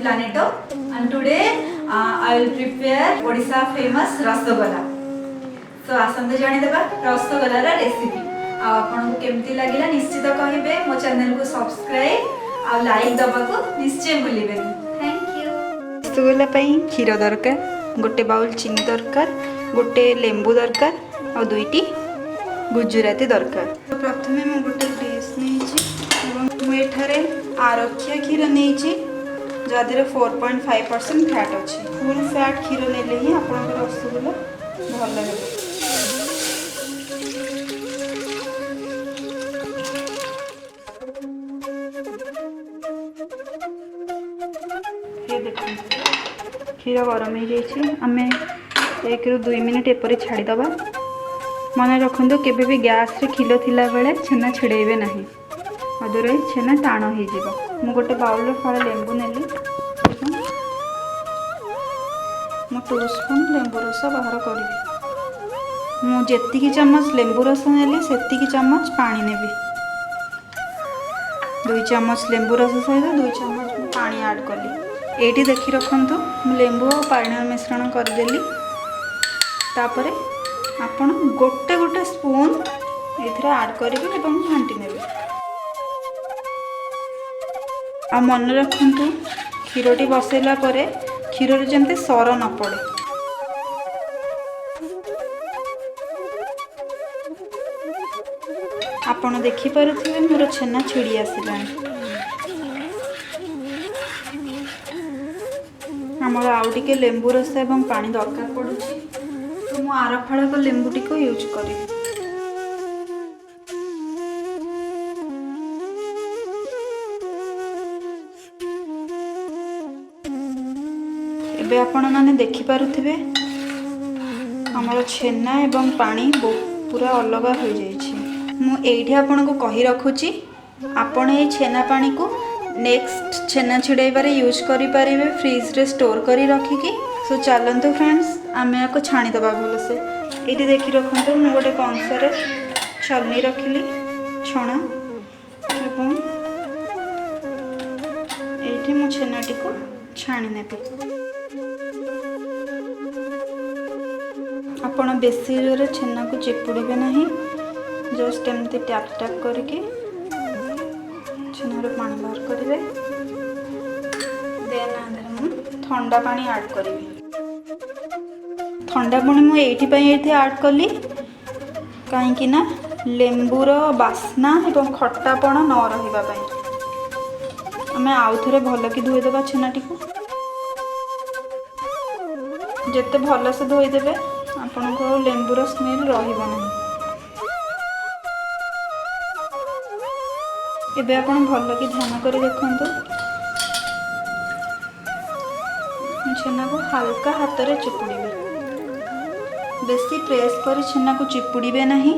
Planeto, and today I will prepare Odisha famous rasgulla. So आसंदे जानी देबा rasgulla रा recipe आपन को केमती लागिला निश्चित कहिबे मो चैनल को सब्सक्राइब आ लाइक दबा को निश्चय भूलिबे। Thank you. रसगुल्ला पई खीर दरकार, गोटे बाउल चीनी दरकार, गोटे लेंबू दरकार और दुईटी गुजराती दरकार। तो प्रथमे मु गोटे डिश नेछि एवं मु एठारे आरक्षिया क्षीर नहीं जदि 4.5% फैट अच्छी। फुल फैट क्षीर नेले ही आपन रसगुल्ला भल लगे। क्षीर गरम हो जाए आम 1 ରୁ 2 मिनिट एपरी छाड़ीदबा। मन रखु केबे भी गैस रे खिलो थिला बेले छेना छिड़ेबे नहीं, अदरवाइज छेना टाण हो जाए। मु गोटे बाउल फल लेंबू नेली, मु 2 स्पून लेंबू रस बाहर करी। मु जेतिकी चम्मच लेंबू रस नेली सेतिकी चम्मच पानी नेबी। 2 चम्मच लेंबू रस सहित 2 चम्मच मु पानी ऐड कली। एटी देखि रखंतु मु लेंबू और पानी मिश्रण कर देली। तापरे आपण गोटे गोटे स्पून एथिरे ऐड करिवे एवं घांटी नेबे। आ मन रखंतु क्षीरटी बसेला परे क्षीर रे जेमते सर न पड़े। आपण देखि पारुथिबे मोर छेना छिड़ी आसिलानी। हमर आउ टिके लेंबू रस एवं पानी दरकार पड़ुछि, तो मु आर फाळक लेंबूटी को यूज करी। एबे आपण माने देखि पारुथिबे हमर छेना एवं पानी पूरा अलग हो जाइछि। मु एठी आपण को कहि रखुछि आपण ए छेना पानी को नेक्स्ट छेना छिड़ाइबारे यूज करि परिबे फ्रिज रे स्टोर करी रखिकी। सो चलंतु फ्रेंड्स आमे याको छाणी दबा भल से। एठी देखि रखंतु मु गोटे कंसरे छलनी रखिली छणा एवं एठी मु छेनाटी को छाणी नेबी। आपण बेसी जोरे छेना को चिपुड़ीबे नहीं, जस्ट एमती टैप टैप करके छेनार पानी बाहर करेंगे। देन आधर मु ठंडा पानी ऐड करी। ठंडा पानी मु एठी ऐड कली कहीं ना लेंबूर बास्ना एवं खट्टापण न रहिबा पई। आमे आउ थरे भल कि धोई देबा छेनाटी को। जेते भल से धोई देबे आपन को लेंबूर स्मेल रहिबो नहीं। एबे आपण भल कि ध्यान करी देखंतु छेना को हल्का हाथ रे चिपुड़ीबे। बेसी प्रेस कर छेना को चिपुड़ीबे नहीं,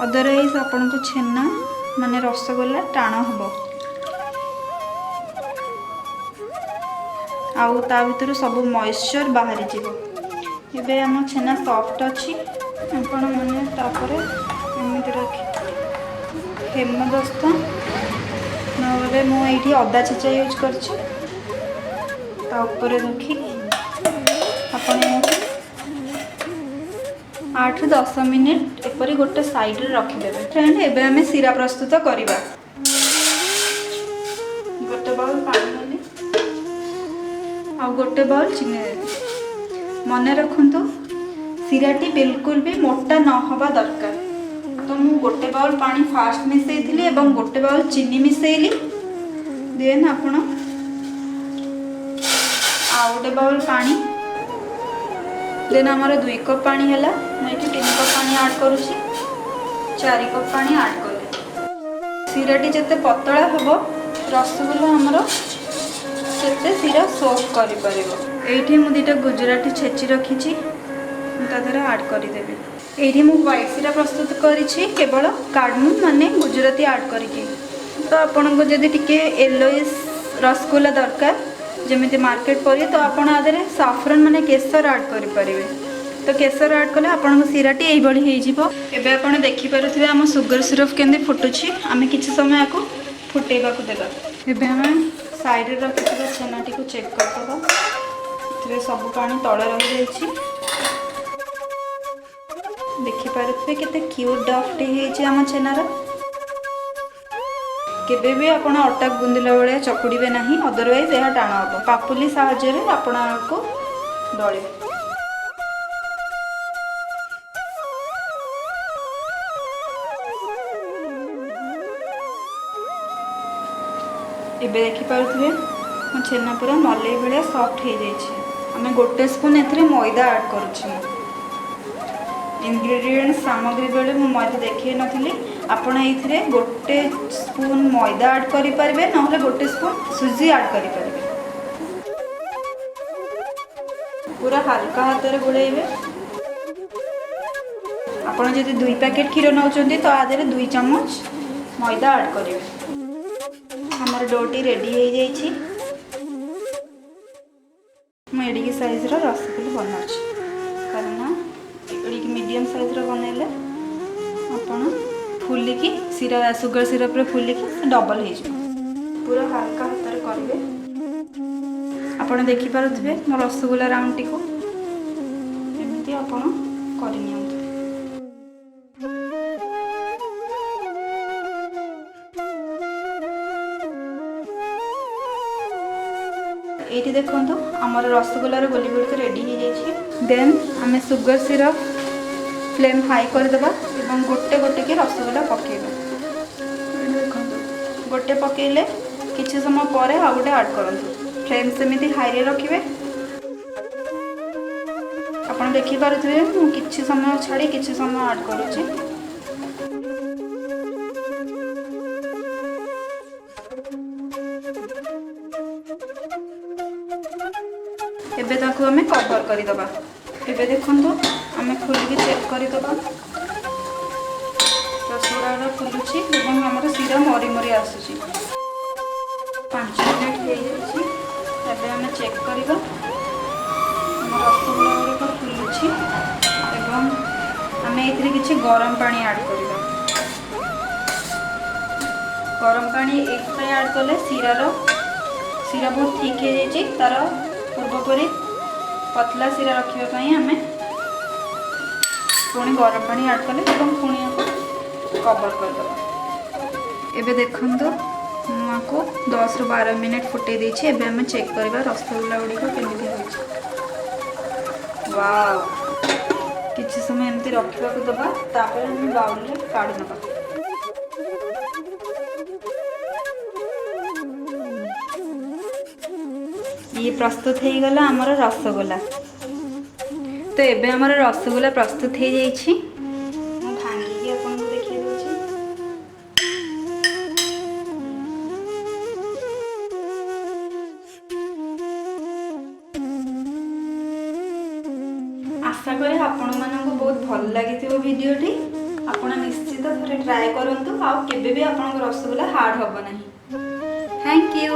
अदरवाइज आपण को छेना माने रसगुल्ला टाण हबो। आउ ता भीतर सब मॉइस्चर बाहरी जीवो। एबे हम छेना सॉफ्ट अछि। आपण माने तापरे एमिति रखि हेमदस्ता नबे मु एठी अदा छेचा यूज करछि। ता ऊपर रखी आपण 8 ରୁ 10 मिनिट एपरी गोटे साइड रे रखि देबे। फ्रेंड एबे हमें सीरा प्रस्तुत करिबा। गोटे बाउल पानी लेली आ गोटे बाउल चीनी लेली। मने रखंतु सीराटी बिल्कुल भी मोटा न होबा दरकार। तो मु गोटे बाउल पानी फास्ट मिसेइथिली एवं गोटे बाउल चीनी मिसेइली। देन आपण आ गोटे बाउल पानी। देन हमर 2 कप पानी हैला। मैं एठी 3 कप पानी ऐड करूची। 4 कप पानी ऐड करले। सीराटी जते पतला हबो रसगुल्ला हमर सेते सीरा सोक करि परिबो। एठी मु दिटा गुजराती छेची रखिची, ता देरा ऐड करि देबे। एठी मु व्हाइट सीरा प्रस्तुत करिछि केवल कार्डमम माने गुजराती ऐड करिके। तो आपन को जदी टिके येलोइश रसगुल्ला दरकार जमिति मार्केट परी, तो आपन आदरे साफरन माने केसर ऐड करि परिबे। तो केसर ऐड कले आपन को सीराटी एई बळी हेइ जिवो। एबे आपन देखि पारुथिबे हम सुगर सिरप केंदे फुटुछि। आमे किछि समय आको फुटेबा को देबा। एबे हम साइड रे रखिଥିବା छेनाटी को चेक करदबा। एथिरे सब पानी तळे रहि जाइछि। देखि पारुथबे केते क्यूट डफटे हेछि आम छेनार। केबे भी आपण अटा गुंदिला बेले चकुड़ीबे नाही, अदरवाइज यह टाण हम। पापुली साहाय्य रे आपण को दळे। एबे देखि पारुथबे मो छेना पूरा मलई भलिया सॉफ्ट हे जाइछि। आमे गोटे स्पून एथिरे मैदा ऐड करूछि। इंग्रेडिएंट सामग्री बेले मो मैदा देखै नथिली। आपण एथिरे गोटे स्पून मैदा ऐड करि परिबे, नहले गोटे स्पून सुजी ऐड करि परिबे। पूरा हल्का हाथ रे गुळैबे। आपण जदि 2 पैकेट क्षीर नउचंती तो आधे 2 चम्मच मैदा ऐड करिवे। हमर डोटी रेडी हो जाइछि। मैं एडिकी साइज रो रसगुल्ला बनाउछि, कारण एडिकी मीडियम साइज रो बनैले आपण फुलिकी सिरा सुगर सिरप रे फुलिकी डबल हो जाए। पूरा हल्का हाथ रे करिवे। आपण देखि पारुथबे मो रसगुल्ला राउंड टी को एमिति आपण करि नियंतु। ये देखो आमर रसगुल्लार गोली गुड़िक रेडी हो जाइए। देन आम सुगर सिरप फ्लेम हाई करदेबा एवं गोटे गोटे की रसगुल्ला पकेबा। देखो गोटे पकेले किछि समय पर आ गोटे ऐड करंतु। फ्लेम सेमिति हाई रे रखिबे। आपण देखि पारुथबे मु किछि समय छाड़ी किछि समय ऐड करूछि। एबे ताकू हमें कवर कर दबा। एबे देखंतु हमें खोलिक चेक कर दबा। रसगुल्ला फुलुची एवं हमर सिरा मरी मरी आसुची। 5 मिनट हो जाइछि। एबे हमें चेक करबा। हमर रसगुल्ला गुड़िक फुलुची एवं हमें एथिरे किछि गरम पानी ऐड करबा। गरम पानी एक ऐड कले सिरा बहुत ठीक हो जाइछि। तार पूर्वपरी पतला सिरा रखापी आम पुणी गरम पानी ऐड कले पुणी कवर करदे। एबे देखंतु मुझको 10 ରୁ 12 मिनट फुटे देछि। एबे हम चेक करबा रसगुल्ला गुड़ी को केमिति होछि। वाओ, किछि समय एमती रखिबा को दबा, तापर हम बाउल रे काढी नबा। ये प्रस्तुत हो गला आमर रसगुल्ला। तो एबे आमर रसगुल्ला प्रस्तुत हो जाइछि। मैं भांगी आपन को देखि दोछि। आशा करे आपण मानन को बहुत भल लागिथिबो वीडियोटी। आपण निश्चित थरे ट्राई करंतु। आ केबे भी आपन रसगुल्ला हार्ड होबो नाही। Thank you.